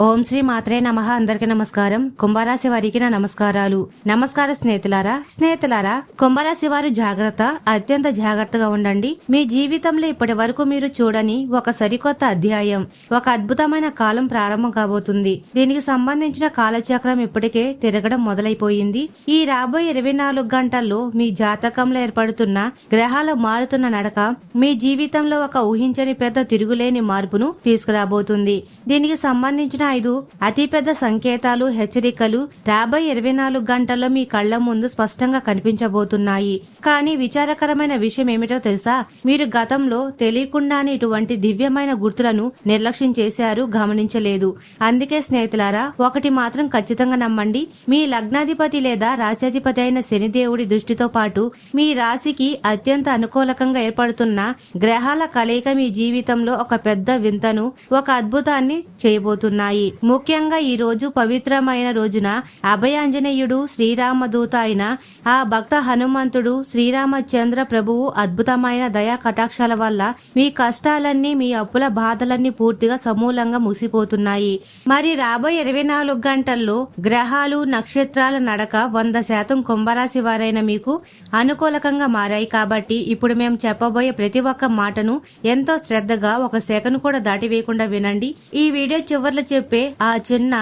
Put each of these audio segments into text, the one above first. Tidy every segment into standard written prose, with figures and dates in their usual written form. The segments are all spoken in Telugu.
ఓం శ్రీ మాత్రే నమః. అందరికి నమస్కారం. కుంభరాశి వారికి నా నమస్కారాలు. నమస్కార స్నేహితులారా కుంభరాశి వారు జాగ్రత్త, అత్యంత జాగ్రత్తగా ఉండండి. మీ జీవితంలో ఇప్పటి వరకు మీరు చూడని ఒక సరికొత్త అధ్యాయం, ఒక అద్భుతమైన కాలం ప్రారంభం కాబోతుంది. దీనికి సంబంధించిన కాలచక్రం ఇప్పటికే తిరగడం మొదలైపోయింది. ఈ రాబోయే 24 గంటల్లో మీ జాతకంలో ఏర్పడుతున్న గ్రహాలు మారుతున్న నడక మీ జీవితంలో ఒక ఊహించని పెద్ద తిరుగులేని మార్పును తీసుకురాబోతుంది. దీనికి సంబంధించిన 5 అతిపెద్ద సంకేతాలు, హెచ్చరికలు రాబోయే 24 గంటల్లో మీ కళ్ల ముందు స్పష్టంగా కనిపించబోతున్నాయి. కానీ విచారకరమైన విషయం ఏమిటో తెలుసా? మీరు గతంలో తెలియకుండానే ఇటువంటి దివ్యమైన గుర్తులను నిర్లక్ష్యం చేశారు, గమనించలేదు. అందుకే స్నేహితులారా, ఒకటి మాత్రం ఖచ్చితంగా నమ్మండి. మీ లగ్నాధిపతి లేదా రాశ్యాధిపతి అయిన శనిదేవుడి దృష్టితో పాటు మీ రాశికి అత్యంత అనుకూలకంగా ఏర్పడుతున్న గ్రహాల కలయిక మీ జీవితంలో ఒక పెద్ద వింతను, ఒక అద్భుతాన్ని చేయబోతున్నాయి. ముఖ్యంగా ఈ రోజు పవిత్రమైన రోజున అభయాంజనేయుడు, శ్రీరామదూత అయిన ఆ భక్త హనుమంతుడు, శ్రీరామచంద్ర ప్రభువు అద్భుతమైన దయా కటాక్షాల వల్ల మీ కష్టాలన్నీ, మీ అప్పుల బాధలన్నీ పూర్తిగా సమూలంగా ముసిపోతున్నాయి. మరి రాబోయే 24 గంటల్లో గ్రహాలు, నక్షత్రాల నడక 100% కుంభరాశి వారైన మీకు అనుకూలకంగా మారాయి. కాబట్టి ఇప్పుడు మేము చెప్పబోయే ప్రతి ఒక్క మాటను ఎంతో శ్రద్ధగా, ఒక సెకను కూడా దాటివేయకుండా వినండి. ఈ వీడియో చివర్లో చెప్పే ఆ చిన్న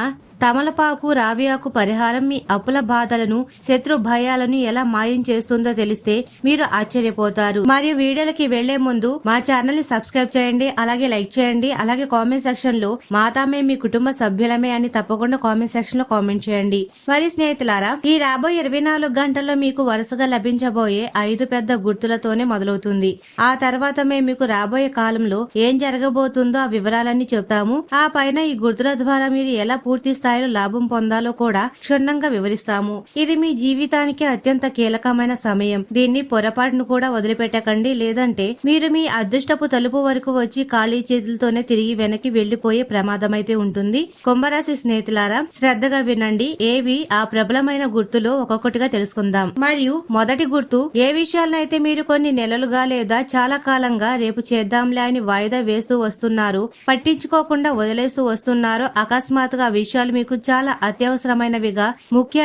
తమలపాకు, రావియాకు పరిహారం మీ అప్పుల బాధలను, శత్రు భయాలను ఎలా మాయం చేస్తుందో తెలిస్తే మీరు ఆశ్చర్యపోతారు. మరియు వీడియోలకి వెళ్లే ముందు మా ఛానల్ ని సబ్స్క్రైబ్ చేయండి, అలాగే లైక్ చేయండి. అలాగే కామెంట్ సెక్షన్ లో మాతామే మీ కుటుంబ సభ్యులమే అని తప్పకుండా కామెంట్ సెక్షన్ లో కామెంట్ చేయండి. మరి స్నేహితులారా, ఈ రాబోయే 24 గంటల్లో మీకు వరుసగా లభించబోయే 5 పెద్ద గుర్తులతోనే మొదలవుతుంది. ఆ తర్వాత మేము మీకు రాబోయే కాలంలో ఏం జరగబోతుందో ఆ వివరాలన్నీ చెప్తాము. ఆ పైన ఈ గుర్తుల ద్వారా మీరు ఎలా పూర్తి స్థాయిలో లాభం పొందాలో కూడా క్షుణ్ణంగా వివరిస్తాము. ఇది మీ జీవితానికి అత్యంత కీలకమైన సమయం. దీన్ని పొరపాటును కూడా వదిలిపెట్టకండి, లేదంటే మీరు మీ అదృష్టపు తలుపు వరకు వచ్చి ఖాళీ చేతులతోనే తిరిగి వెనక్కి వెళ్లిపోయే ప్రమాదమైతే ఉంటుంది. కుంభరాశి స్నేహితులారా, శ్రద్ధగా వినండి. ఏవి ఆ ప్రబలమైన గుర్తులో ఒక్కొక్కటిగా తెలుసుకుందాం. మరియు మొదటి గుర్తు, ఏ విషయాలనైతే మీరు కొన్ని నెలలుగా లేదా చాలా కాలంగా రేపు చేద్దాంలే అని వాయిదా వేస్తూ వస్తున్నారు, పట్టించుకోకుండా వదిలేస్తూ వస్తున్నారో, అకస్మాత్తుగా ఆ విషయాలు మీకు చాలా అత్యవసరమైనవిగా,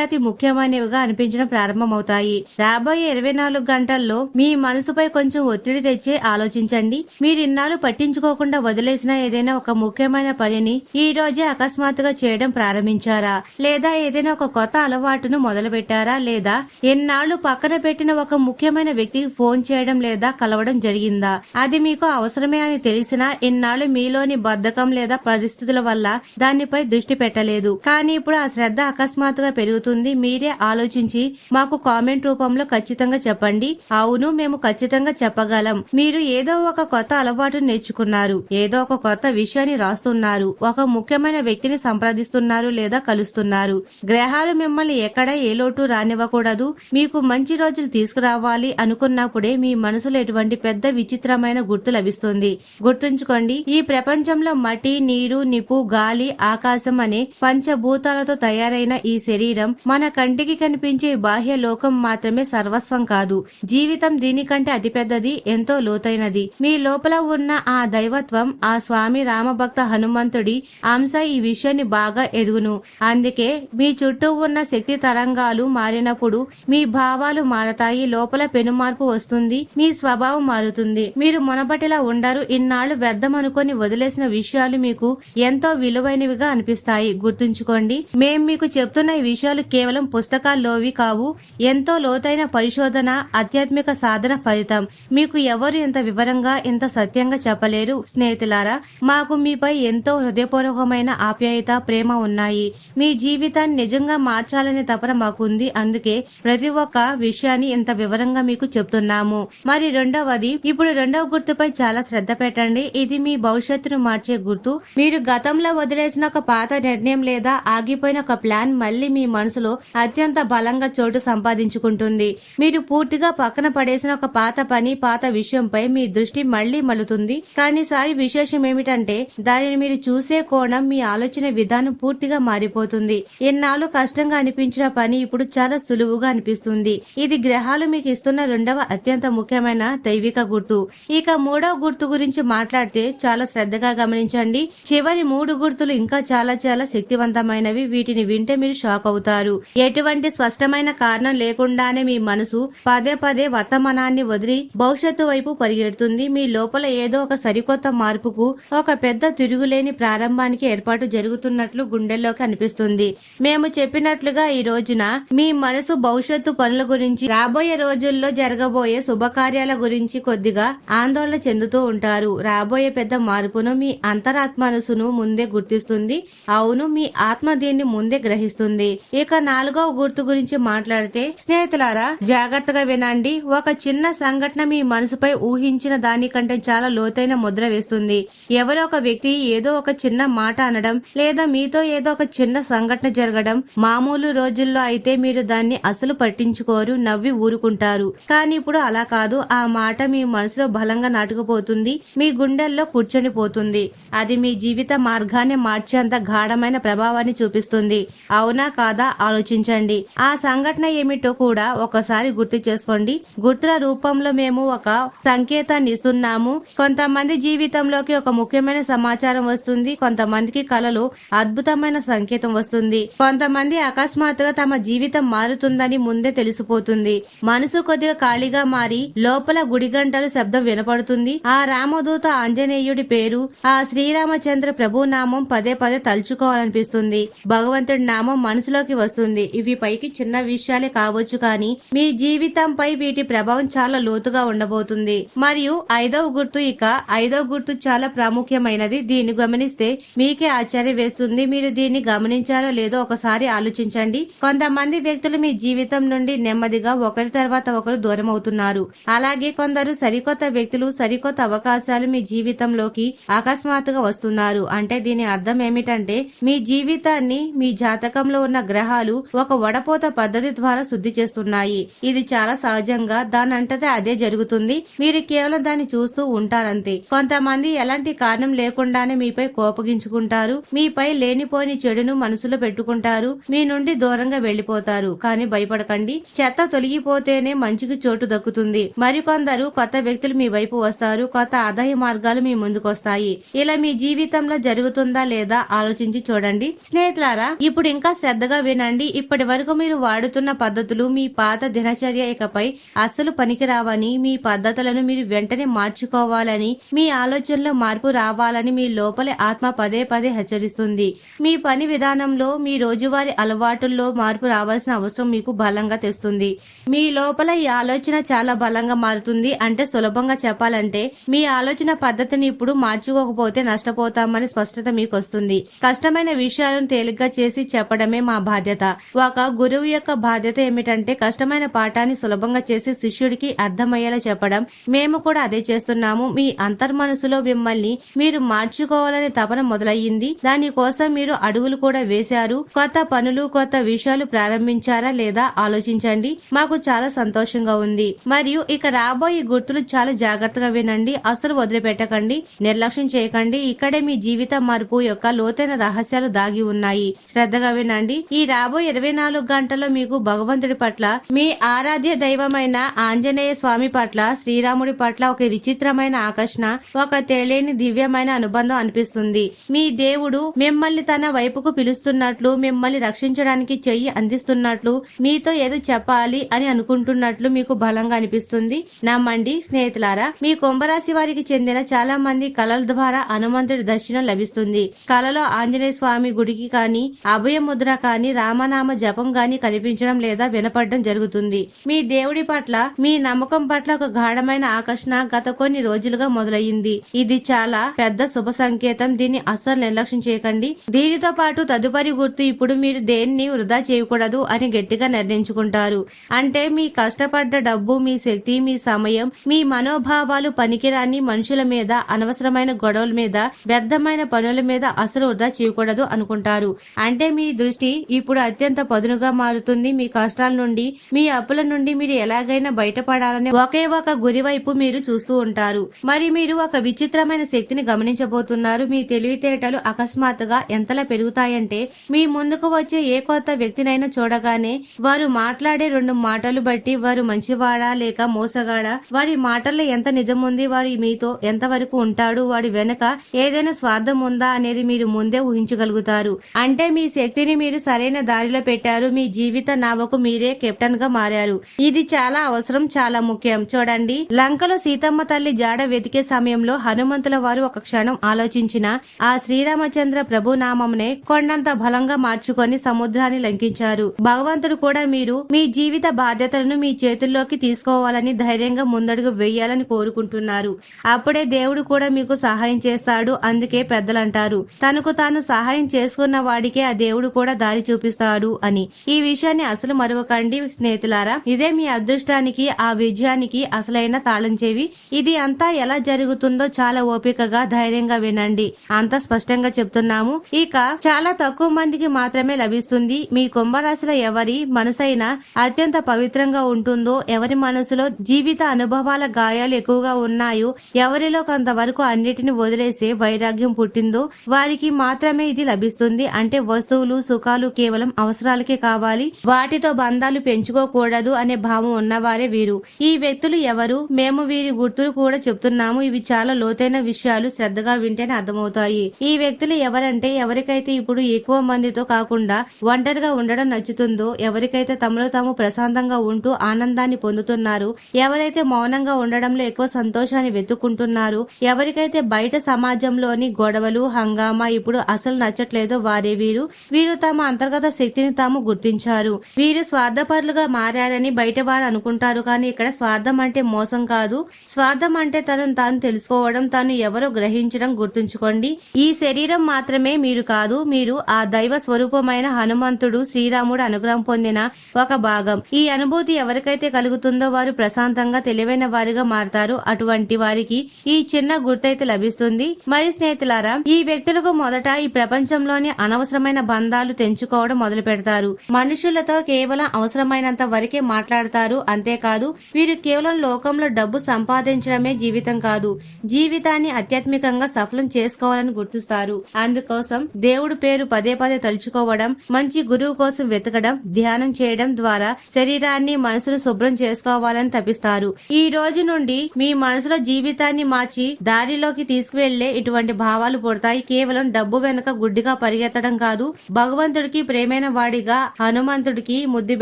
అతి ముఖ్యమైనవిగా అనిపించడం ప్రారంభమవుతాయి. రాబోయే 24 గంటల్లో మీ మనసుపై కొంచెం ఒత్తిడి తెచ్చే ఆలోచించండి. మీరిన్నాళ్ళు పట్టించుకోకుండా వదిలేసిన ఏదైనా ఒక ముఖ్యమైన పనిని ఈ రోజే అకస్మాత్తుగా చేయడం ప్రారంభించారా? లేదా ఏదైనా ఒక కొత్త అలవాటును మొదలు పెట్టారా? లేదా ఎన్నాళ్లు పక్కన పెట్టిన ఒక ముఖ్యమైన వ్యక్తికి ఫోన్ చేయడం లేదా కలవడం జరిగిందా? అది మీకు అవసరమే అని తెలిసినా ఇన్నాళ్లు మీలోని బద్ధకం లేదా పరిస్థితుల వల్ల దానిపై దృష్టి పెట్టలేదు. కానీ ఇప్పుడు ఆ శ్రద్ధ అకస్మాత్తుగా పెరుగుతుంది. మీరే ఆలోచించి మాకు కామెంట్ రూపంలో ఖచ్చితంగా చెప్పండి. అవును, మేము ఖచ్చితంగా చెప్పగలం. మీరు ఏదో ఒక కొత్త అలవాటు నేర్చుకున్నారు, ఏదో ఒక కొత్త విషయాన్ని రాస్తున్నారు, ఒక ముఖ్యమైన వ్యక్తిని సంప్రదిస్తున్నారు లేదా కలుస్తున్నారు. గ్రహాలు మిమ్మల్ని ఎక్కడ ఏ లోటు రానివ్వకూడదు, మీకు మంచి రోజులు తీసుకురావాలి అనుకున్నప్పుడే మీ మనసులో ఎటువంటి పెద్ద విచిత్రమైన గుర్తు లభిస్తుంది. గుర్తుంచుకోండి, ఈ ప్రపంచంలో మట్టి, నీరు, నిప్పు, గాలి, ఆకాశం అనే పంచభూతాలతో తయారైన ఈ శరీరం మన కంటికి కనిపించే బాహ్య లోకం మాత్రమే సర్వస్వం కాదు. జీవితం దీనికంటే అతిపెద్దది, ఎంతో లోతైనది. మీ లోపల ఉన్న ఆ దైవత్వం, ఆ స్వామి రామభక్త హనుమంతుడి అంశ ఈ విషయాన్ని బాగా ఎదుగును. అందుకే మీ చుట్టూ ఉన్న శక్తి తరంగాలు మారినప్పుడు మీ భావాలు మారతాయి, లోపల పెనుమార్పు వస్తుంది, మీ స్వభావం మారుతుంది. మీరు మునపటిలా ఉండరు. ఇన్నాళ్లు వ్యర్థం అనుకొని వదిలేసిన విషయాలు మీకు ఎంతో విలువైనవిగా అనిపిస్తాయి. గుర్తుంచుకోండి, మేం మీకు చెప్తున్న ఈ విషయాలు కేవలం పుస్తకాల్లోవి కావు, ఎంతో లోతైన పరిశోధన, ఆధ్యాత్మిక సాధన ఫలితం. మీకు ఎవరు ఎంత వివరంగా, ఎంత సత్యంగా చెప్పలేరు. స్నేహితులారా, మాకు మీపై ఎంతో హృదయపూర్వకమైన ఆప్యాయత, ప్రేమ ఉన్నాయి. మీ జీవితాన్ని నిజంగా మార్చాలనే తపన మాకుంది. అందుకే ప్రతి ఒక్క విషయాన్ని ఎంత వివరంగా మీకు చెప్తున్నాము. మరి రెండవది, ఇప్పుడు రెండవ గుర్తుపై చాలా శ్రద్ధ పెట్టండి. ఇది మీ భవిష్యత్తును మార్చే గుర్తు. మీరు గతంలో వదిలేసిన ఒక పాత నిర్ణయం లేదా ఆగిపోయిన ఒక ప్లాన్ మళ్ళీ మీ మనసులో అత్యంత బలంగా చోటు సంపాదించుకుంటుంది. మీరు పూర్తిగా పక్కన పడేసిన ఒక పాత పని, పాత విషయంపై మీ దృష్టి మళ్లీ మలుతుంది. కానీ సారి విశేషం ఏమిటంటే దానిని మీరు చూసే కోణం, మీ ఆలోచన విధానం పూర్తిగా మారిపోతుంది. ఎన్నాళ్ళు కష్టంగా అనిపించిన పని ఇప్పుడు చాలా సులువుగా అనిపిస్తుంది. ఇది గ్రహాలు మీకు ఇస్తున్న రెండవ అత్యంత ముఖ్యమైన దైవిక గుర్తు. ఇక మూడవ గుర్తు గురించి మాట్లాడితే చాలా శ్రద్ధగా గమనించండి. చివరి 3 గుర్తులు ఇంకా చాలా చాలా శక్తివంతమైనవి. వీటిని వింటే మీరు షాక్ అవుతారు. ఎటువంటి స్పష్టమైన కారణం లేకుండానే మీ మనసు పదే పదే వర్తమానాన్ని వదిలి భవిష్యత్తు వైపు పరిగెడుతుంది. మీ లోపల ఏదో ఒక సరికొత్త మార్పుకు, ఒక పెద్ద తిరుగులేని ప్రారంభానికి ఏర్పాటు జరుగుతున్నట్లు గుండెల్లోకి అనిపిస్తుంది. మేము చెప్పినట్లుగా ఈ రోజున మీ మనసు భవిష్యత్తు పనుల గురించి, రాబోయే రోజుల్లో జరగబోయే శుభకార్యాల గురించి కొద్దిగా ఆందోళన చెందుతూ ఉంటారు. రాబోయే పెద్ద మార్పును మీ అంతరాత్మనసును ముందే గుర్తిస్తుంది. అవును, మీ ఆత్మ దీన్ని ముందే గ్రహిస్తుంది. ఇక 4వ గుర్తు గురించి మాట్లాడితే స్నేహితులారా, జాగ్రత్తగా వినండి. ఒక చిన్న సంఘటన మీ మనసుపై ఊహించిన దానికంటే చాలా లోతైన ముద్ర వేస్తుంది. ఎవరో ఒక వ్యక్తి ఏదో ఒక చిన్న మాట అనడం, లేదా మీతో ఏదో ఒక చిన్న సంఘటన జరగడం. మామూలు రోజుల్లో అయితే మీరు దాన్ని అసలు పట్టించుకోరు, నవ్వి ఊరుకుంటారు. కానీ ఇప్పుడు అలా కాదు. ఆ మాట మీ మనసులో బలంగా నాటుకుపోతుంది, మీ గుండెల్లో కూర్చొనిపోతుంది. అది మీ జీవిత మార్గాన్ని మార్చేంత గాఢమైన ప్రభావాన్ని చూపిస్తుంది. అవునా కాదా ఆలోచించండి. ఆ సంఘటన ఏమిటో కూడా ఒకసారి గుర్తు చేసుకోండి. గుర్తుల రూపంలో మేము ఒక సంకేతాన్ని ఇస్తున్నాము. కొంతమంది జీవితంలోకి ఒక ముఖ్యమైన సమాచారం వస్తుంది. కొంతమందికి కలలో అద్భుతమైన సంకేతం వస్తుంది. కొంతమంది అకస్మాత్తుగా తమ జీవితం మారుతుందని ముందే తెలిసిపోతుంది. మనసు కొద్దిగా ఖాళీగా మారి లోపల గుడి గంటలు శబ్దం వినపడుతుంది. ఆ రామదూత ఆంజనేయుడి పేరు, ఆ శ్రీరామచంద్ర ప్రభు నామం పదే పదే తలుచుకోవాలనిపిస్తుంది. భగవంతుడి నామం మనసులోకి వస్తుంది. ఇవి పైకి చిన్న విషయాలే కావచ్చు, కానీ మీ జీవితంపై వీటి ప్రభావం చాలా లోతుగా ఉండబోతుంది. మరియు 5వ గుర్తు, ఇక 5వ గుర్తు చాలా ప్రాముఖ్యమైనది. దీన్ని గమనిస్తే మీకే ఆశ్చర్యం వేస్తుంది. మీరు దీన్ని గమనించారో లేదో ఒకసారి ఆలోచించండి. కొంతమంది వ్యక్తులు మీ జీవితం నుండి నెమ్మదిగా ఒకరి తర్వాత ఒకరు దూరం అవుతున్నారు. అలాగే కొందరు సరికొత్త వ్యక్తులు, సరికొత్త అవకాశాలు మీ జీవితంలోకి అకస్మాత్తుగా వస్తున్నారు. అంటే దీని అర్థం ఏమిటంటే మీ జీవితాన్ని మీ జాతకంలో ఉన్న గ్రహాలు ఒక వడపోత పద్ధతి ద్వారా శుద్ధి చేస్తున్నాయి. ఇది చాలా సహజంగా దానంతటా అదే జరుగుతుంది. మీరు కేవలం దాన్ని చూస్తూ ఉంటారంతే. కొంతమంది ఎలాంటి కారణం లేకుండానే మీపై కోపగించుకుంటారు. మీపై లేనిపోని చెడును మనసులో పెట్టుకుంటారు. మీ నుండి దూరంగా వెళ్లిపోతారు. కానీ భయపడకండి, చెత్త తొలగిపోతేనే మంచికి చోటు దక్కుతుంది. మరికొందరు కొత్త వ్యక్తులు మీ వైపు వస్తారు. కొత్త ఆదాయ మార్గాలు మీ ముందుకొస్తాయి. ఇలా మీ జీవితంలో జరుగుతుందా లేదా ఆలోచించి చూడండి. స్నేహితులారా, ఇప్పుడు ఇంకా శ్రద్ధగా వినండి. ఇప్పటి వరకు మీరు వాడుతున్న పద్ధతులు, మీ పాత దినచర్య ఇకపై అస్సలు పనికిరావని, మీ పద్ధతులను మీరు వెంటనే మార్చుకోవాలని, మీ ఆలోచనలో మార్పు రావాలని మీ లోపలి ఆత్మ పదే పదే హెచ్చరిస్తుంది. మీ పని విధానంలో, మీ రోజువారీ అలవాటుల్లో మార్పు రావాల్సిన అవసరం మీకు బలంగా తెస్తుంది. మీ లోపల ఈ ఆలోచన చాలా బలంగా మారుతుంది. అంటే సులభంగా చెప్పాలంటే మీ ఆలోచన పద్ధతిని ఇప్పుడు మార్చుకోకపోతే నష్టపోతామని స్పష్టత మీకు వస్తుంది. కష్టమైన విషయాలను తేలిగ్గా చేసి చెప్పడమే మా బాధ్యత. ఒక గురువు యొక్క బాధ్యత ఏమిటంటే కష్టమైన పాఠాన్ని సులభంగా చేసి శిష్యుడికి అర్థమయ్యేలా చెప్పడం. మేము కూడా అదే చేస్తున్నాము. మీ అంతర్మనసులో మిమ్మల్ని మీరు మార్చుకోవాలనే తపన మొదలయ్యింది. దానికోసం మీరు అడుగులు కూడా వేశారు. కొత్త పనులు, కొత్త విషయాలు ప్రారంభించారా లేదా ఆలోచించండి. మాకు చాలా సంతోషంగా ఉంది. మరియు ఇక రాబోయే గుర్తులు చాలా జాగ్రత్తగా వినండి. అసలు వదిలిపెట్టకండి, నిర్లక్ష్యం చేయకండి. ఇక్కడే మీ జీవిత మార్పు యొక్క లోతైన రహస్యాలు దాగి ఉన్నాయి. శ్రద్ధగా వినండి. ఈ రాబోయే 24 గంటల్లో మీకు భగవంతుడి పట్ల, మీ ఆరాధ్య దైవమైన ఆంజనేయ స్వామి పట్ల, శ్రీరాముడి పట్ల ఒక విచిత్రమైన ఆకర్షణ, ఒక తెలియని దివ్యమైన అనుబంధం అనిపిస్తుంది. మీ దేవుడు మిమ్మల్ని తన వైపుకు పిలుస్తున్నట్లు, మిమ్మల్ని రక్షించడానికి చెయ్యి అందిస్తున్నట్లు, మీతో ఏదో చెప్పాలి అని అనుకుంటున్నట్లు మీకు బలంగా అనిపిస్తుంది. నమ్మండి స్నేహితులారా, మీ కుంభరాశి వారికి చెందిన చాలా మంది కళల ద్వారా హనుమంతుడి దర్శనం లభిస్తుంది. కళలో ఆంజనేయ స్వామి గుడికి కానీ, అభయ ముద్ర కానీ, రామనామ జపం గాని కనిపించడం లేదా వినపడడం జరుగుతుంది. మీ దేవుడి పట్ల, మీ నమ్మకం పట్ల ఒక గాఢమైన ఆకర్షణ గత కొన్ని రోజులుగా మొదలయ్యింది. ఇది చాలా పెద్ద శుభ సంకేతం. దీన్ని అస్సలు నిర్లక్ష్యం చేయకండి. దీనితో పాటు తదుపరి గుర్తు, ఇప్పుడు మీరు దేన్ని వృధా చేయకూడదు అని గట్టిగా నిర్ణయించుకుంటారు. అంటే మీ కష్టపడ్డ డబ్బు, మీ శక్తి, మీ సమయం, మీ మనోభావాలు పనికిరాని మనుషుల మీద, అనవసరమైన గొడవల మీద, వ్యర్థమైన పనుల మీద అసలు వృధా చేయకూడదు అనుకుంటారు. అంటే మీ దృష్టి ఇప్పుడు అత్యంత పదునుగా మారుతుంది. మీ కష్టాల నుండి, మీ అప్పుల నుండి మీరు ఎలాగైనా బయటపడాలని ఒకే ఒక గురి వైపు మీరు చూస్తూ ఉంటారు. మరి మీరు ఒక విచిత్రమైన శక్తిని గమనించబోతున్నారు. మీ తెలివితేటలు అకస్మాత్తుగా ఎంతలా పెరుగుతాయంటే మీ ముందుకు వచ్చే ఏ కొత్త వ్యక్తినైనా చూడగానే వారు మాట్లాడే 2 మాటలు బట్టి వారు మంచివాడా లేక మోసగాడా, వారి మాటల్లో ఎంత నిజముంది, వారి మీతో ఎంతవరకు ఉంటాడు, వాడి వెనక ఏదైనా స్వార్థం ఉందా అనేది మీరు ముందే ఊహించగలుగుతారు. అంటే మీ శక్తిని మీరు సరైన దారిలో పెట్టారు. మీ జీవిత నావకు మీరే కెప్టెన్ గా మారారు. ఇది చాలా అవసరం, చాలా ముఖ్యం. చూడండి, లంకలో సీతమ్మ తల్లి జాడ వెతికే సమయంలో హనుమంతుల వారు ఒక క్షణం ఆలోచించిన ఆ శ్రీరామచంద్ర ప్రభు నామంనే కొండంత బలంగా మార్చుకొని సముద్రాన్ని లంకించారు. భగవంతుడు కూడా మీరు మీ జీవిత బాధ్యతలను మీ చేతుల్లోకి తీసుకోవాలని, ధైర్యంగా ముందడుగు వేయాలని కోరుకుంటున్నారు. అప్పుడే దేవుడు కూడా మీకు సహాయం చేస్తాడు. అందుకే పెద్దలంటారు, తనకు తాను సహాయం చేసుకున్న వాడికే ఆ దేవుడు కూడా దారి చూపిస్తాడు అని. ఈ విషయాన్ని అసలు మరవకండి స్నేహితులారా. ఇదే మీ అదృష్టానికి, ఆ విజయానికి అసలైన తాళం చెవి. ఇది అంతా ఎలా జరుగుతుందో చాలా ఓపికగా, ధైర్యంగా వినండి. అంతా స్పష్టంగా చెప్తున్నాము. ఇక చాలా తక్కువ మందికి మాత్రమే లభిస్తుంది. మీ కుంభరాశిలో ఎవరి మనసైనా అత్యంత పవిత్రంగా ఉంటుందో, ఎవరి మనసులో జీవిత అనుభవాల గాయాలు ఎక్కువగా ఉన్నాయో, ఎవరిలో కొంతవరకు అన్నిటిని వదిలేసే వైరాగ్యం పుట్టిందో వారికి మాత్రమే ఇది లభిస్తుంది. అంటే వస్తువులు, సుఖాలు కేవలం అవసరాలకే కావాలి, వాటితో బంధాలు పెంచుకోకూడదు అనే భావం ఉన్నవారే వీరు. ఈ వ్యక్తులు ఎవరు? మేము వీరి గుర్తులు కూడా చెప్తున్నాము. ఇవి చాలా లోతైన విషయాలు, శ్రద్ధగా వింటేనే అర్థమవుతాయి. ఈ వ్యక్తులు ఎవరంటే, ఎవరికైతే ఇప్పుడు ఎక్కువ మందితో కాకుండా ఒంటరిగా ఉండడం నచ్చుతుందో, ఎవరికైతే తమలో తాము ప్రశాంతంగా ఉంటూ ఆనందాన్ని పొందుతున్నారు, ఎవరైతే మౌనంగా ఉండడంలో ఎక్కువ సంతోషాన్ని వెతుక్కుంటున్నారు, ఎవరికైతే బయట సమాజంలోని గొడవలు, హంగామా ఇప్పుడు అసలు నచ్చట్లేదో వారే వీరు. వీరు తమ అంతర్గత శక్తిని తాము గుర్తించారు. వీరు స్వార్థపరులుగా మారారని బయట వారు అనుకుంటారు. కానీ ఇక్కడ స్వార్థం అంటే మోసం కాదు. స్వార్థం అంటే తనను తాను తెలుసుకోవడం, తాను ఎవరో గ్రహించడం. గుర్తుంచుకోండి, ఈ శరీరం మాత్రమే మీరు కాదు. మీరు ఆ దైవ స్వరూపమైన హనుమంతుడు, శ్రీరాముడు అనుగ్రహం పొందిన ఒక భాగం. ఈ అనుభూతి ఎవరికైతే కలుగుతుందో వారు ప్రశాంతంగా, తెలివైన వారిగా మారతారు. అటువంటి వారికి ఈ చిన్న గుర్తైతే లభిస్తుంది. మరి స్నేహితులారా, ఈ వ్యక్తులకు మొదట ఈ ప్రపంచంలోని అనవసరమైన బంధాలు తెంచుకోవడం మొదలు పెడతారు. మనుషులతో కేవలం అవసరమైనంత వరకే మాట్లాడతారు. అంతేకాదు, వీరు కేవలం లోకంలో డబ్బు సంపాదించడమే జీవితం కాదు, జీవితాన్ని ఆధ్యాత్మికంగా సఫలం చేసుకోవాలని గుర్తిస్తారు. అందుకోసం దేవుడు పేరు పదే పదే తలుచుకోవడం, మంచి గురువు కోసం వెతకడం, ధ్యానం చేయడం ద్వారా శరీరాన్ని, మనసును శుభ్రం చేసుకోవాలని తపిస్తారు. ఈ రోజు నుండి మీ మనసులో జీవితాన్ని మార్చి దారిలోకి తీసుకువెళ్లే ఇటువంటి భావాలు పుడతాయి. కేవలం డబ్బు వెనుక గుడ్డిగా పరిగెత్తడం కాదు, భగవంతుడికి ప్రేమైన వాడిగా, హనుమంతుడికి ముద్దు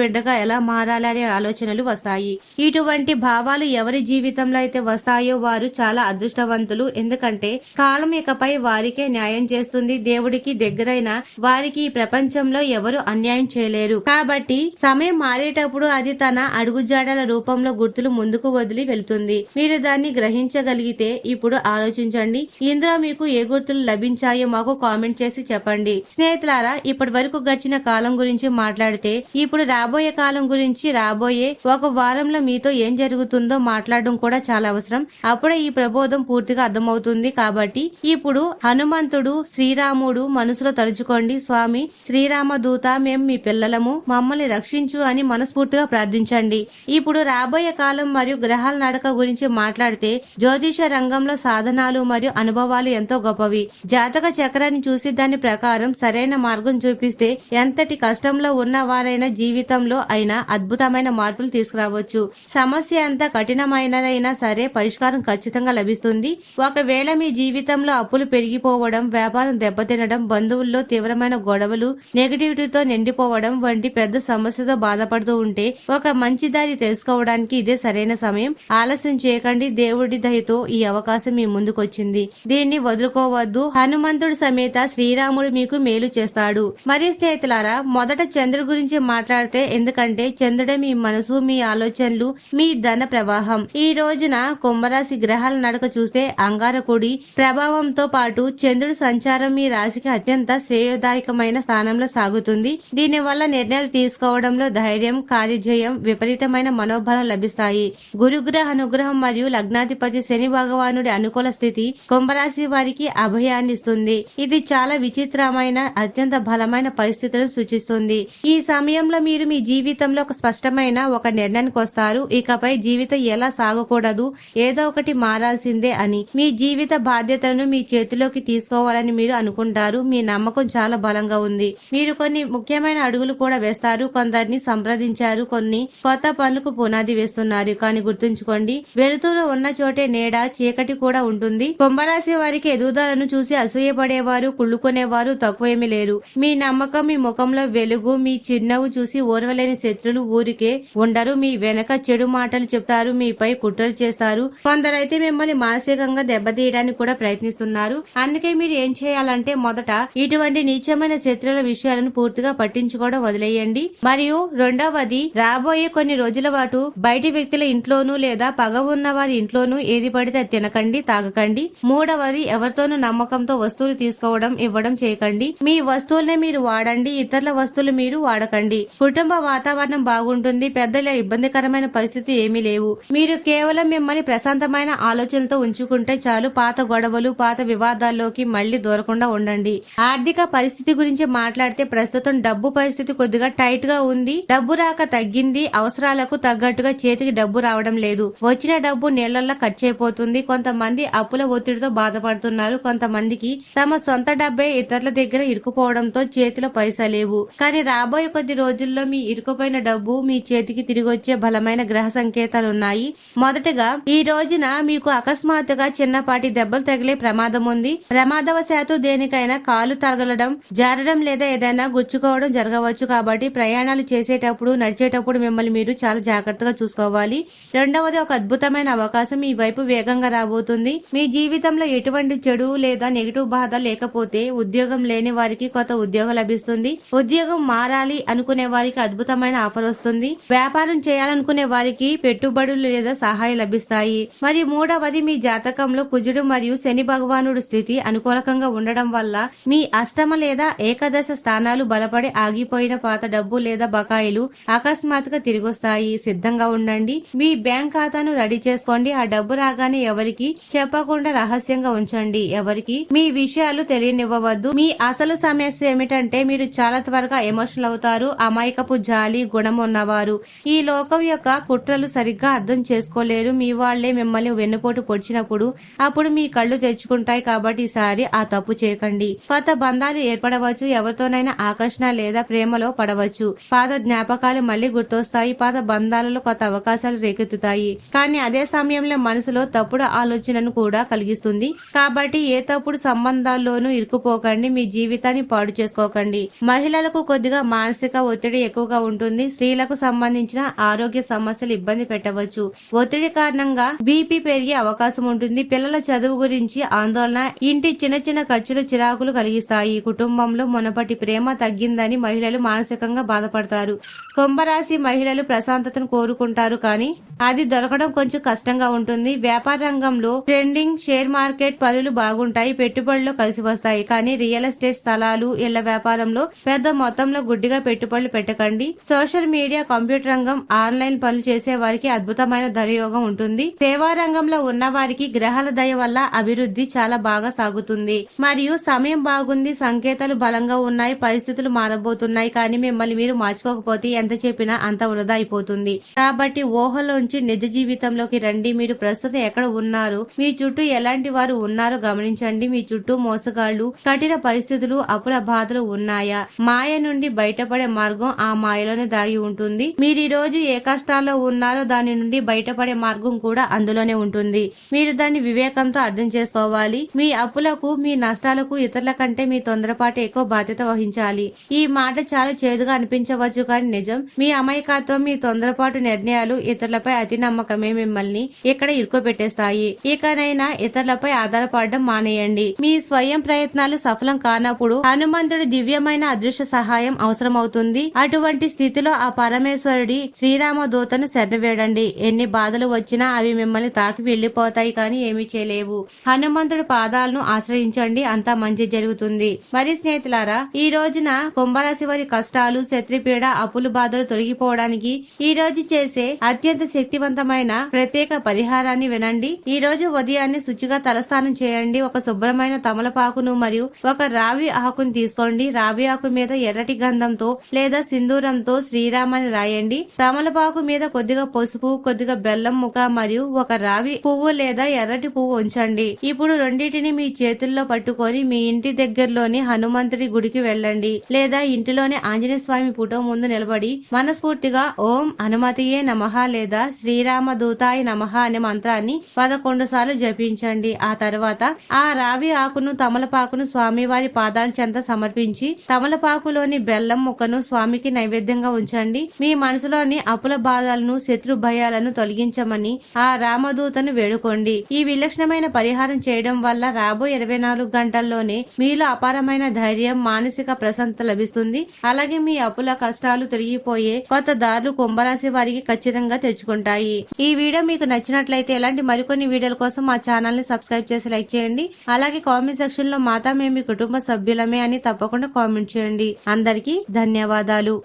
బిడ్డగా ఎలా మారాలనే ఆలోచనలు వస్తాయి. ఇటువంటి భావాలు ఎవరి జీవితంలో అయితే వస్తాయో వారు చాలా అదృష్టవంతులు. ఎందుకంటే కాలం ఇకపై వారికే న్యాయం చేస్తుంది. దేవుడికి దగ్గరైన వారికి ఈ ప్రపంచంలో ఎవరు అన్యాయం చేయలేరు. కాబట్టి సమయం మారేటప్పుడు అది తన అడుగుజాడల రూపంలో గుర్తులు ముందుకు వదిలి వెళ్తుంది. మీరు దాన్ని గ్రహించగలిగితే ఇప్పుడు ఆలోచించండి. ఇందులో మీకు ఏ గుర్తులు లభించాయో మాకు కామెంట్ చేసి చెప్పండి. స్నేహితులారా, ఇప్పటి వరకు గడిచిన కాలం గురించి మాట్లాడితే ఇప్పుడు రాబోయే కాలం గురించి, రాబోయే ఒక వారంలో మీతో ఏం జరుగుతుందో మాట్లాడడం కూడా చాలా అవసరం. అప్పుడే ఈ ప్రబోధం పూర్తిగా అర్థమవుతుంది. కాబట్టి ఇప్పుడు హనుమంతుడు, శ్రీరాముడు మనసులో తలుచుకోండి. స్వామి శ్రీరామ దూత, మేము మీ పిల్లలము, మమ్మల్ని రక్షించు అని మనస్ఫూర్తిగా ప్రార్థించండి. ఇప్పుడు రాబోయే కాలం మరియు గ్రహాల నడక గురించి మాట్లాడితే జ్యోతిష రంగంలో సాధనాలు మరియు అనుభవాలు ఎంతో గొప్పవి. జాతక చక్రాన్ని చూసి దాని ప్రకారం సరైన మార్గం చూపిస్తే ఎంతటి కష్టంలో ఉన్న వారైనా జీవితంలో అయినా అద్భుతమైన మార్పులు తీసుకురావచ్చు. సమస్య ఎంత కఠినమైనదైనా సరే పరిష్కారం ఖచ్చితంగా లభిస్తుంది. ఒకవేళ మీ జీవితంలో అప్పులు పెరిగిపోవడం, వ్యాపారం దెబ్బతినడం, బంధువుల్లో తీవ్రమైన గొడవలు, నెగటివిటీతో నిండిపోవడం వంటి పెద్ద సమస్యతో బాధపడుతూ ఉంటే ఒక మంచి దారి తెలుసుకోవడానికి ఇదే సరైన సమయం. ఆలస్యం చేయకండి. దేవుడి దయతో ఈ అవకాశం మీ ముందుకొచ్చింది. దీన్ని వదులుకోవద్దు. హనుమంతుడి సమేత శ్రీరాముడు మీకు మేలు చేస్తాడు. మరి స్నేహితులారా, మొదట చంద్రుడి గురించి మాట్లాడితే, ఎందుకంటే చంద్రుడే మీ మనసు, మీ ఆలోచనలు, మీ ధన ప్రవాహం. ఈ రోజున కుంభరాశి గ్రహాల నడక చూస్తే అంగారకుడి ప్రభావంతో పాటు చంద్రుడి సంచారం మీ రాశికి అత్యంత శ్రేయోదాయకమైన స్థానంలో సాగుతుంది. దీనివల్ల నిర్ణయాలు తీసుకోవడంలో ధైర్యం, కార్యజయం, విపరీతమైన మనోబలం లభిస్తాయి. గురుగ్రహ అనుగ్రహం మరియు లగ్నాధిపతి శని భగవానుడి అనుకూల స్థితి కుంభరాశి వారికి అభయాన్నిస్తుంది. ఇది చాలా విచిత్ర విచిత్రమైన అత్యంత బలమైన పరిస్థితులను సూచిస్తుంది. ఈ సమయంలో మీరు మీ జీవితంలో ఒక స్పష్టమైన ఒక నిర్ణయానికి వస్తారు. ఇకపై జీవితం ఎలా సాగకూడదు, ఏదో ఒకటి మారాల్సిందే అని. మీ జీవిత బాధ్యతలను మీ చేతిలోకి తీసుకోవాలని మీరు అనుకుంటారు. మీ నమ్మకం చాలా బలంగా ఉంది. మీరు కొన్ని ముఖ్యమైన అడుగులు కూడా వేస్తారు. కొందరిని సంప్రదించారు, కొన్ని కొత్త పనులకు పునాది వేస్తున్నారు. కానీ గుర్తుంచుకోండి, వెలుతురు ఉన్న చోటే నీడ, చీకటి కూడా ఉంటుంది. కుంభరాశి వారికి ఎదుగుదలను చూసి అసూయపడేవారు, కుళ్ళుకునేవారు తక్కువేమీ లేరు. మీ నమ్మకం, మీ ముఖంలో వెలుగు, మీ చిరునవ్వు చూసి ఓర్వలేని శత్రులు ఊరికే ఉండరు. మీ వెనక చెడు మాటలు చెప్తారు, మీపై కుట్రలు చేస్తారు. కొందరైతే మిమ్మల్ని మానసికంగా దెబ్బతీయడానికి కూడా ప్రయత్నిస్తున్నారు. అందుకే మీరు ఏం చేయాలంటే, మొదట ఇటువంటి నీచమైన శత్రుల విషయాలను పూర్తిగా పట్టించుకోవడం వదిలేయండి. మరియు రెండవది, రాబోయే కొన్ని రోజుల పాటు బయటి వ్యక్తుల ఇంట్లోనూ లేదా పగ ఉన్న వారి ఇంట్లోనూ ఏది పడితే తినకండి, తాగకండి. మూడవది, ఎవరితోనూ నమ్మకంతో వస్తువులు తీసుకోవడం, ఇవ్వడం చేయకండి. మీ వస్తువులనే మీరు వాడండి, ఇతరుల వస్తువులు మీరు వాడకండి. కుటుంబ వాతావరణం బాగుంటుంది. పెద్దల ఇబ్బందికరమైన పరిస్థితి ఏమీ లేవు. మీరు కేవలం మిమ్మల్ని ప్రశాంతమైన ఆలోచనలతో ఉంచుకుంటే చాలు. పాత గొడవలు, పాత వివాదాల్లోకి మళ్లీ దూరకుండా ఉండండి. ఆర్థిక పరిస్థితి గురించి మాట్లాడితే, ప్రస్తుతం డబ్బు పరిస్థితి కొద్దిగా టైట్ గా ఉంది. డబ్బు రాక తగ్గింది. అవసరాలకు తగ్గట్టుగా చేతికి డబ్బు రావడం లేదు. వచ్చిన డబ్బు నీళ్లల్లో ఖర్చు అయిపోతుంది. కొంతమంది అప్పుల ఒత్తిడితో బాధపడుతున్నారు. కొంతమందికి తమ సొంత డబ్బే ఇతరుల దగ్గర ఇరుకుపోవడంతో చేతిలో పైసా లేవు. కానీ రాబోయే కొద్ది రోజుల్లో మీ ఇరుకుపోయిన డబ్బు మీ చేతికి తిరిగి వచ్చే బలమైన గ్రహ సంకేతాలున్నాయి. మొదటగా, ఈ రోజున మీకు అకస్మాత్తుగా చిన్నపాటి దెబ్బలు తగిలే ప్రమాదం ఉంది. ప్రమాదవశాత్తు దేనికైనా కాలు తగలడం, జారడం లేదా ఏదైనా గుచ్చుకోవడం జరగవచ్చు. కాబట్టి ప్రయాణాలు చేసేటప్పుడు, నడిచేటప్పుడు మిమ్మల్ని మీరు చాలా జాగ్రత్తగా చూసుకోవాలి. రెండవది, ఒక అద్భుతమైన అవకాశం మీ వైపు వేగంగా రాబోతుంది. మీ జీవితంలో ఎటువంటి చెడు లేదా నెగిటివ్ బాధ లేకపోతే, ఉద్యోగం లేని వారికి కొత్త ఉద్యోగం లభిస్తుంది. ఉద్యోగం మారాలి అనుకునే వారికి అద్భుతమైన ఆఫర్ వస్తుంది. వ్యాపారం చేయాలనుకునే వారికి పెట్టుబడులు లేదా సహాయం లభిస్తాయి. మరియు మూడవది, మీ జాతకంలో కుజుడు మరియు శని భగవానుడు స్థితి అనుకూలకంగా ఉండడం వల్ల మీ అష్టమ లేదా ఏకాదశ స్థానాలు బలపడి ఆగిపోయిన పాత డబ్బు లేదా బకాయిలు అకస్మాత్తుగా తిరిగొస్తాయి. సిద్ధంగా ఉండండి. మీ బ్యాంక్ ఖాతాను రెడీ చేసుకోండి. ఆ డబ్బు రాగానే ఎవరికి చెప్పకుండా రహస్యంగా ఉంచండి. ఎవరికి మీ విషయాలు తెలియనివ్వవద్దు. మీ అసలు సమస్య ఏమిటంటే, మీరు చాలా త్వరగా ఎమోషనల్ అవుతారు. అమాయకపు జాలి గుణం ఉన్నవారు. ఈ లోకం యొక్క కుట్రలు సరిగ్గా అర్థం చేసుకోలేరు. మీ వాళ్లే మిమ్మల్ని వెన్నుపోటు పొడిచినప్పుడు అప్పుడు మీ కళ్ళు తెచ్చుకుంటాయి. కాబట్టి ఈసారి ఆ తప్పు చేయకండి. కొత్త బంధాలు ఏర్పడవచ్చు. ఎవరితోనైనా ఆకర్షణ లేదా ప్రేమలో పడవచ్చు. పాత జ్ఞాపకాలు మళ్లీ గుర్తొస్తాయి. పాత బంధాలలో కొత్త అవకాశాలు రేకెత్తుతాయి. కానీ అదే సమయంలో మనసులో తప్పుడు ఆలోచనను కూడా కలిగిస్తుంది. కాబట్టి ఏ తప్పుడు సంబంధాల్లోనూ ఇరుక్కుపోకండి. మీ జీవితాన్ని పాడు చేసుకోకండి. మహిళలకు కొద్దిగా మానసిక ఒత్తిడి ఎక్కువగా ఉంటుంది. స్త్రీలకు సంబంధించిన ఆరోగ్య సమస్యలు ఇబ్బంది పెట్టవచ్చు. ఒత్తిడి కారణంగా బీపీ పెరిగే అవకాశం ఉంటుంది. పిల్లల చదువు గురించి ఆందోళన, ఇంటి చిన్న చిన్న ఖర్చులు చిరాకులు కలిగిస్తాయి. కుటుంబంలో మునపటి ప్రేమ తగ్గిందని మహిళలు మానసికంగా బాధపడతారు. కుంభరాశి మహిళలు ప్రశాంతతను కోరుకుంటారు, కానీ అది దొరకడం కొంచెం కష్టంగా ఉంటుంది. వ్యాపార రంగంలో ట్రెండింగ్, షేర్ మార్కెట్ పనులు బాగుంటాయి. పెట్టుబడులు కలిసి వస్తాయి. కానీ రియల్ ఎస్టేట్, స్థలాలు, ఇళ్ల వ్యాపారంలో పెద్ద మొత్తంలో గుడ్డిగా పెట్టుబడులు పెట్టకండి. సోషల్ మీడియా, కంప్యూటర్ రంగం, ఆన్లైన్ పనులు చేసే వారికి అద్భుతమైన ధనయోగం ఉంటుంది. సేవా రంగంలో ఉన్న వారికి గ్రహాల దయ వల్ల అభివృద్ధి చాలా బాగా సాగుతుంది. మరియు సమయం బాగుంది. సంకేతాలు బలంగా ఉన్నాయి. పరిస్థితులు మారబోతున్నాయి. కానీ మిమ్మల్ని మీరు మార్చుకోకపోతే ఎంత చెప్పినా అంత వృధా అయిపోతుంది. కాబట్టి ఊహలోంచి నిజ జీవితంలోకి రండి. మీరు ప్రస్తుతం ఎక్కడ ఉన్నారు, మీ చుట్టూ ఎలాంటి వారు ఉన్నారో గమనించండి. మీ చుట్టూ మోసగాళ్లు, కఠిన పరిస్థితులు, అప్పుల బాధలు ఉన్నాయా? మాయ నుండి బయటపడే మార్గం ఆ మాయలోనే దాగి ఉంటుంది. మీరు ఈ రోజు ఏ కష్టాల్లో ఉన్నారో దాని నుండి బయటపడే మార్గం కూడా అందులోనే ఉంటుంది. మీరు దాన్ని వివేకంతో అర్థం చేసుకోవాలి. మీ అప్పులకు, మీ నష్టాలకు ఇతరుల కంటే మీ తొందరపాటు ఎక్కువ బాధ్యత వహించాలి. ఈ మాట చాలా చేదుగా అనిపించవచ్చు, కానీ నిజం. మీ అమాయకత్వం, మీ తొందరపాటు నిర్ణయాలు, ఇతరులపై అతి నమ్మకమే మిమ్మల్ని ఇక్కడ ఇరుకోబెట్టేస్తాయి. ఇకనైనా ఇతరులపై ఆధారపడడం మానేయండి. మీ స్వయం ప్రయత్నాలు సఫలం కానప్పుడు హనుమంతుడి దివ్యమైన అదృశ్య సహాయం అవసరమవుతుంది. అటువంటి స్థితిలో ఆ పరమేశ్వరుడి శ్రీరామ దూతను శరణవేడండి. ఎన్ని బాధలు వచ్చినా అవి మిమ్మల్ని తాకి వెళ్లిపోతాయి, కానీ ఏమీ చేయలేవు. హనుమంతుడి పాదాలను ఆశ్రయించండి, అంతా మంచి జరుగుతుంది. మరి స్నేహితులారా, ఈ రోజున కుంభరాశి వారి కష్టాలు, శత్రుపీడ, అప్పులు బాధలు తొలగిపోవడానికి ఈ రోజు చేసే అత్యంత శక్తివంతమైన ప్రత్యేక పరిహారాన్ని వినండి. ఈ రోజు ఉదయాన్నే శుచిగా తలస్నానం చేయండి. ఒక శుభ్రమైన తమలపాకును మరియు ఒక రావి ఆకును తీసుకోండి. రావి ఆకు మీద ఎర్రటి గంధంతో లేదా సింధూరంతో శ్రీరామని రాయండి. తమలపాకు మీద కొద్దిగా పసుపు, కొద్దిగా బెల్లం ముక్క మరియు ఒక రావి పువ్వు లేదా ఎర్రటి పువ్వు ఉంచండి. ఇప్పుడు రెండింటిని మీ చేతుల్లో పట్టుకొని మీ ఇంటి దగ్గరలోని హనుమంతుడి గుడికి వెళ్ళండి లేదా ఇంటిలోని ఆంజనేయ స్వామి ఫోటో ముందు నిలబడి మనస్ఫూర్తిగా ఓం హనుమతియే నమః లేదా శ్రీరామ దూతాయ నమః అనే మంత్రాన్ని 11 సార్లు జపించండి. ఆ తర్వాత ఆ రావి ఆకును తమలపాకును స్వామివారి పాదాల చెంత సమర్పించి తమలపాకులోని బెల్లం ముక్కను స్వామికి నైవేద్యంగా ఉంచండి. మీ మనసులోని అప్పుల బాధలను, శత్రు భయాలను తొలగించమని ఆ రామదూతను వేడుకోండి. ఈ విలక్షణమైన పరిహారం చేయడం వల్ల రాబోయే 24 గంటల్లోనే మీలో అపారమైన ధైర్యం, మానసిక ప్రశాంతత లభిస్తుంది. అలాగే మీ అప్పుల కష్టాలు తొలగిపోయే కొత్త దారులు కుంభరాశి వారికి ఖచ్చితంగా తెచ్చుకుంటాయి. ఈ వీడియో మీకు నచ్చినట్లయితే ఇలాంటి మరికొన్ని వీడియోల కోసం మా ఛానల్ ని సబ్స్క్రైబ్ చేసి లైక్ చేయండి. అలాగే కామెంట్ సెక్షన్ లో మాతా మేము మీ కుటుంబ సభ్యులమే అని తప్పకుండా కామెంట్ చేయండి. అందరికీ ధన్యవాదాలు.